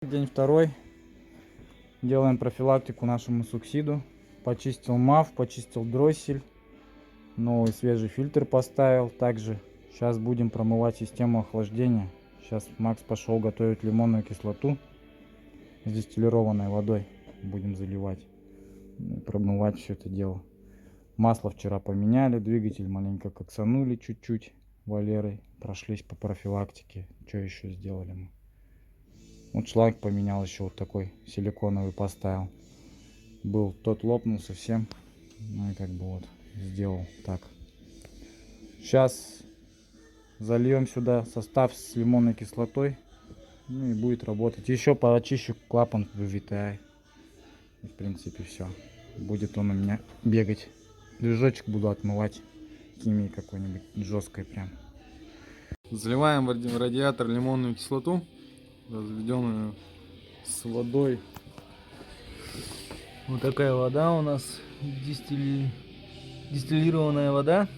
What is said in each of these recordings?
День второй. Делаем профилактику нашему суксиду. Почистил МАФ, почистил дроссель. Новый свежий фильтр поставил. Также сейчас будем промывать систему охлаждения. Сейчас Макс пошел готовить лимонную кислоту с дистиллированной водой. Будем заливать и промывать все это дело. Масло вчера поменяли, двигатель маленько коксанули чуть-чуть Валерой. Прошлись по профилактике. Что еще сделали мы? Вот шланг поменял, еще вот такой силиконовый поставил. Был тот лопнул совсем. Ну и как бы вот сделал так. Сейчас зальем сюда состав с лимонной кислотой. Ну и будет работать. Еще поочищу клапан в VTI. И в принципе все. Будет он у меня бегать. Движочек буду отмывать химией какой-нибудь жесткой прям. Заливаем в радиатор лимонную кислоту, разведенную с водой. Вот такая вода у нас, дистиллированная вода.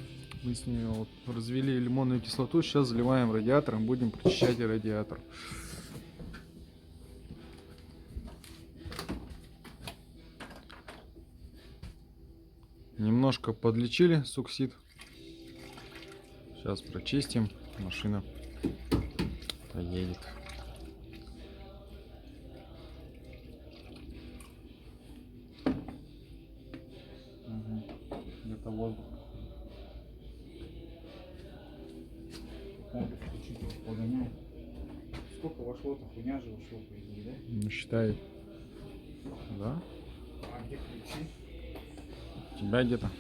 Мы с нее вот развели лимонную кислоту, сейчас заливаем радиатором, будем прочищать радиатор. Немножко подлечили суксид. Сейчас прочистим, машина поедет. Где-то воздух. Комплекс включить погоняет. Сколько вошло-то? Хуйня же вошло, по идее, да? Не считает. Да? А где ключи? У тебя где-то.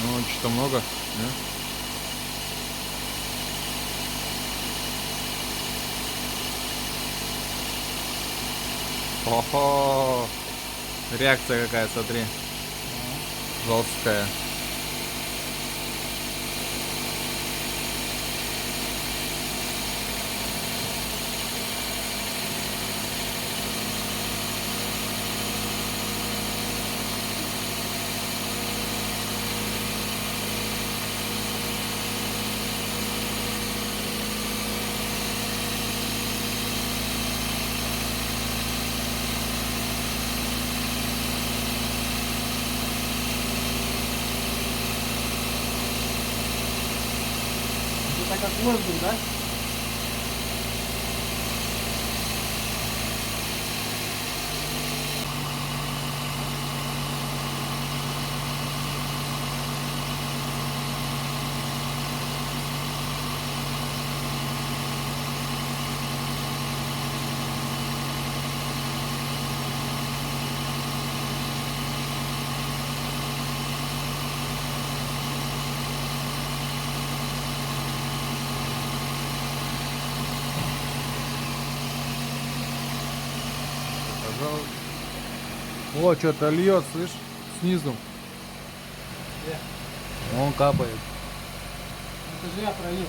Ну, что-то много, да? Ого! Реакция какая, смотри. Жесткая. Это как воздух, да? Пожалуйста. О, что-то льет, слышь, снизу. Где? Он капает. Это же я пролил.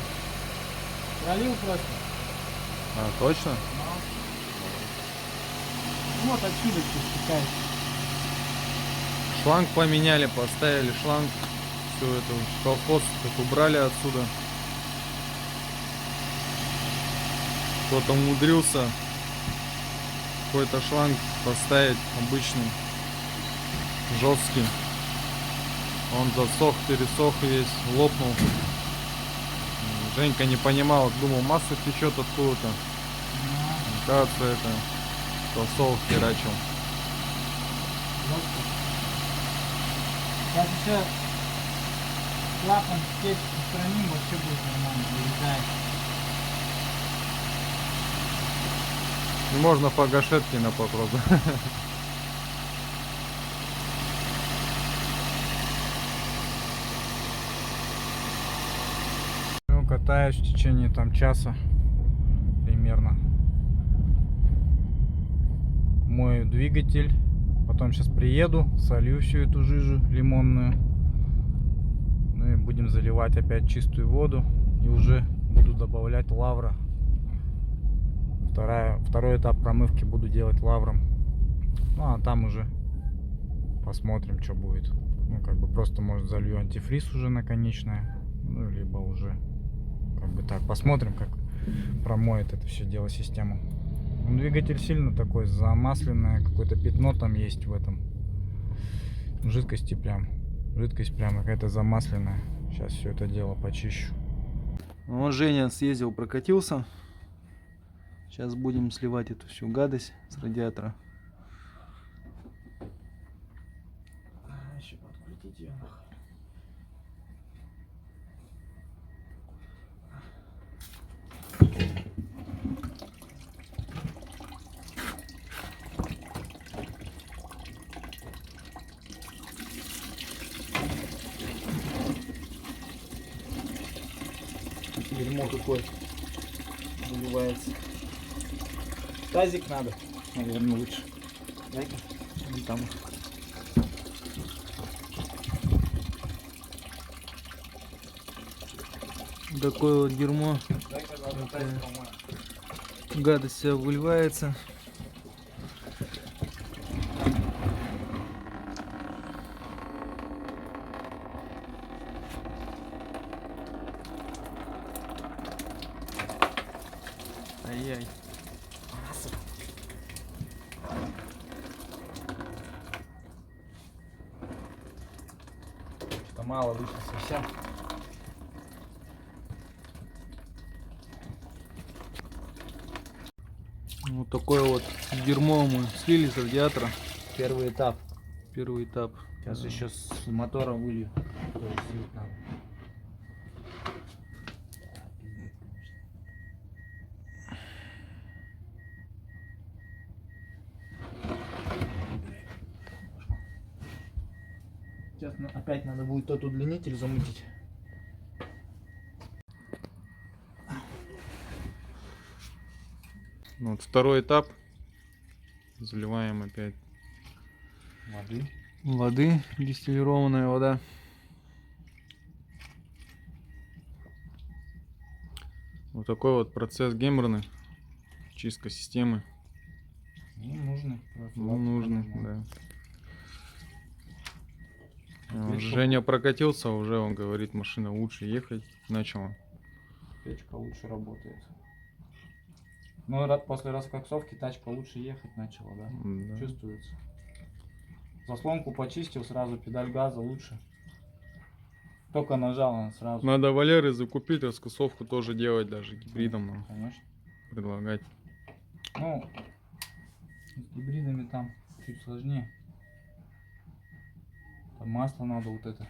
Пролил просто. А, точно? Вот отсюда стекает. Шланг поменяли, поставили шланг. Все это колхоз так убрали отсюда. Кто-то умудрился какой-то шланг поставить обычный, жесткий. Он засох, пересох весь, лопнул. Женька не понимал, думал, масса течет откуда-то. Кажется, это засох херачил. Сейчас еще клапан печь устраним, вообще будет нормально, вылетает. И можно по гашетке на попробовать. Ну, катаюсь в течение там часа примерно. Мою двигатель. Потом сейчас приеду, солью всю эту жижу лимонную. Ну и будем заливать опять чистую воду. И уже буду добавлять лавра Второй этап промывки буду делать лавром. Ну а там уже посмотрим, что будет. Ну, как бы просто, может, залью антифриз уже наконечное. Ну, либо уже как бы так. Посмотрим, как промоет это все дело систему. Ну, двигатель сильно такой замасленное, какое-то пятно там есть в этом жидкости прям. Жидкость прям какая-то замасленная. Сейчас все это дело почищу. Вот Женя съездил, прокатился. Сейчас будем сливать эту всю гадость с радиатора. Еще подкрутить ее нахуй. Дерьмо какое выливается. Тазик надо, наверное, лучше. Дай-ка. Вон там. Такое вот дерьмо. Дай-ка надо тазик помою. Гадость вся выливается. Ай-яй. Что-то мало вышло совсем. Вот такое вот дерьмо мы слили с радиатора. Первый этап. Первый этап. Сейчас еще с мотора вылью. Тоже слить надо. Сейчас опять надо будет тот удлинитель замутить. Вот второй этап. Заливаем опять Воды. воды, дистиллированная вода. Вот такой вот процесс геморный. Чистка системы. Ну, нужно. Ну, нужно, да. Печка. Женя прокатился, уже он говорит, машина лучше ехать начала. Печка лучше работает. Ну, после раскоксовки тачка лучше ехать начала, да? Да. Чувствуется. Заслонку почистил, сразу педаль газа лучше. Только нажал, она сразу. Надо Валеры закупить, раскосовку тоже делать, даже гибридом нам Конечно. предлагать. Ну, с гибридами там чуть сложнее. Там масло надо вот это.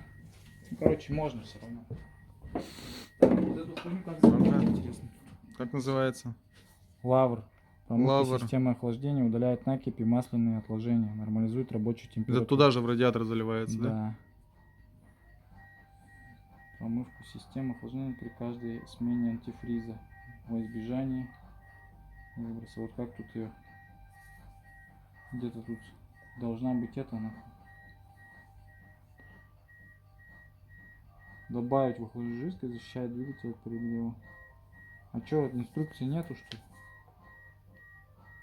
Ну, короче, можно все равно. Вот эту хуйню как зовут, интересно. Как называется? Лавр. Промывка Лавр. системы охлаждения, удаляет накипи, масляные отложения, нормализует рабочую температуру. Это туда же в радиатор заливается, да? Да. Промывку системы охлаждения при каждой смене антифриза во избежание выброса. Вот как тут ее где-то тут должна быть это нахуй. Добавить в охлаждение жидкость, защищает двигатель от перегрева. А что, инструкции нету, что ли?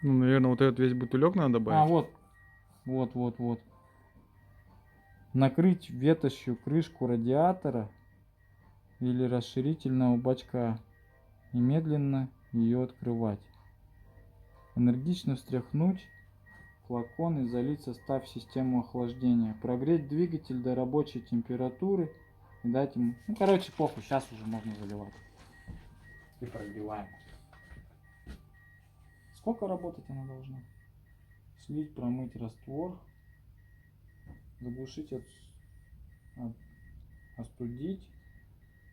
Ну, наверное, вот этот весь бутылек надо добавить. А, вот. Накрыть ветошью крышку радиатора или расширительного бачка и медленно ее открывать. Энергично встряхнуть флакон и залить состав в систему охлаждения. Прогреть двигатель до рабочей температуры и дать ему... Ну, короче, похуй, сейчас уже можно заливать. И прогреваем. Сколько работать она должна? Слить, промыть раствор, заглушить, остудить,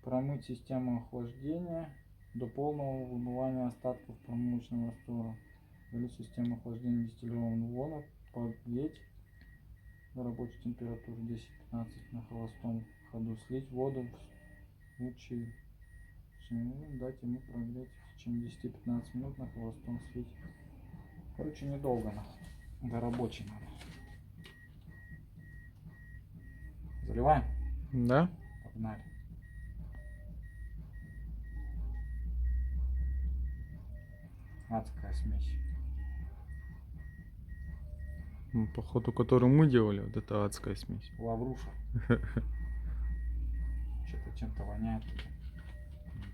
промыть систему охлаждения до полного вымывания остатков промывочного раствора. Залить систему охлаждения дистиллированного вода, прогреть до рабочей температуры 10-15 на холостом ходу. Слить воду в случае, дать ему прогреть в течение 10-15 минут на холостом слить. Короче, недолго нахуй. До рабочей надо. Заливаем? Да? Погнали. Адская смесь. Ну, походу, которую мы делали, вот это адская смесь. Лавруша. Что-то чем-то воняет. тут.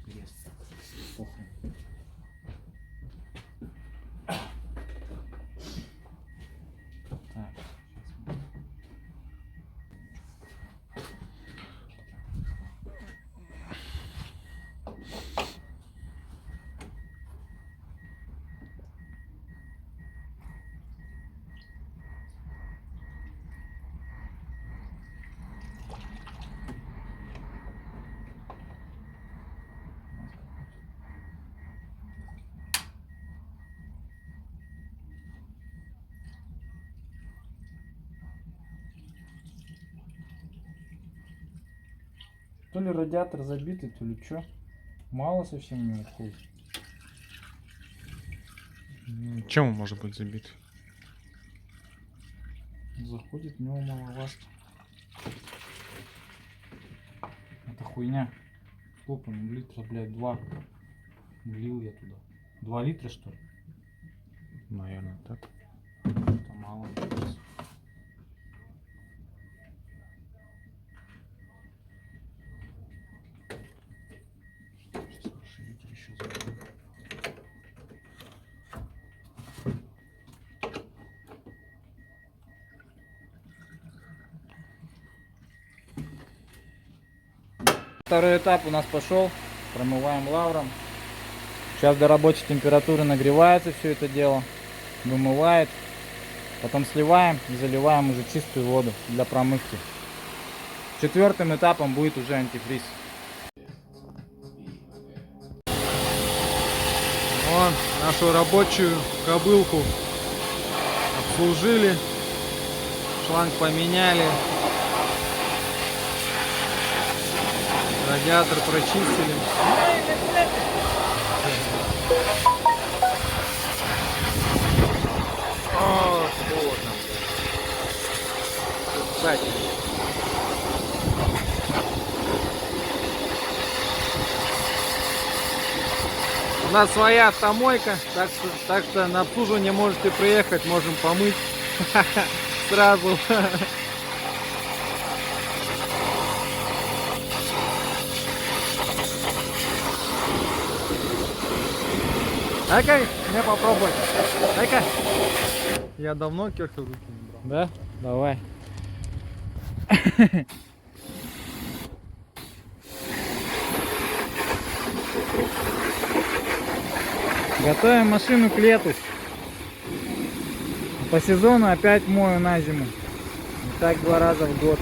Интересно. Похрен. Так, сейчас мы... То ли радиатор забитый, то ли что. Мало совсем у него уходит. Чем он может быть забит? Заходит в него маловато. Это хуйня. Сколько? Ну, литра, блядь, 2. Влил я туда. 2 литра, что ли? Наверное, так. Это мало. мне кажется. Сейчас расширитель еще заберу. Второй этап у нас пошел. Промываем лавром. Сейчас до рабочей температуры нагревается все это дело. Вымывает. Потом сливаем и заливаем уже чистую воду для промывки. Четвертым этапом будет уже антифриз. Вон, нашу рабочую кобылку обслужили. Шланг поменяли. Радиатор прочистили. О, холодно. Кстати. У нас своя автомойка, так что на обслуживание можете приехать, можем помыть сразу. Дай-ка мне попробовать. Дай-ка. Я давно кирку в руки не брал. Да? Давай. Готовим машину к лету. По сезону опять мою на зиму. И так 2 раза в год.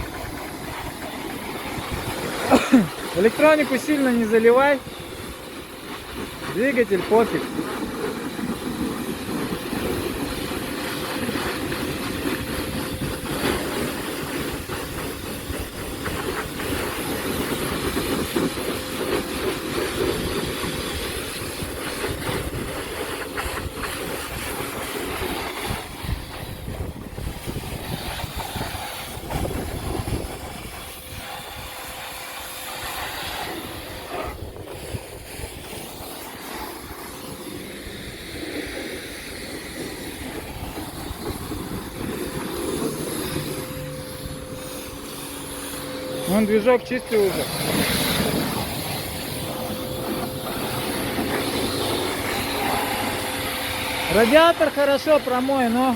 Электронику сильно не заливай. Двигатель пофиг. Вон движок чистый уже. Радиатор хорошо промой, но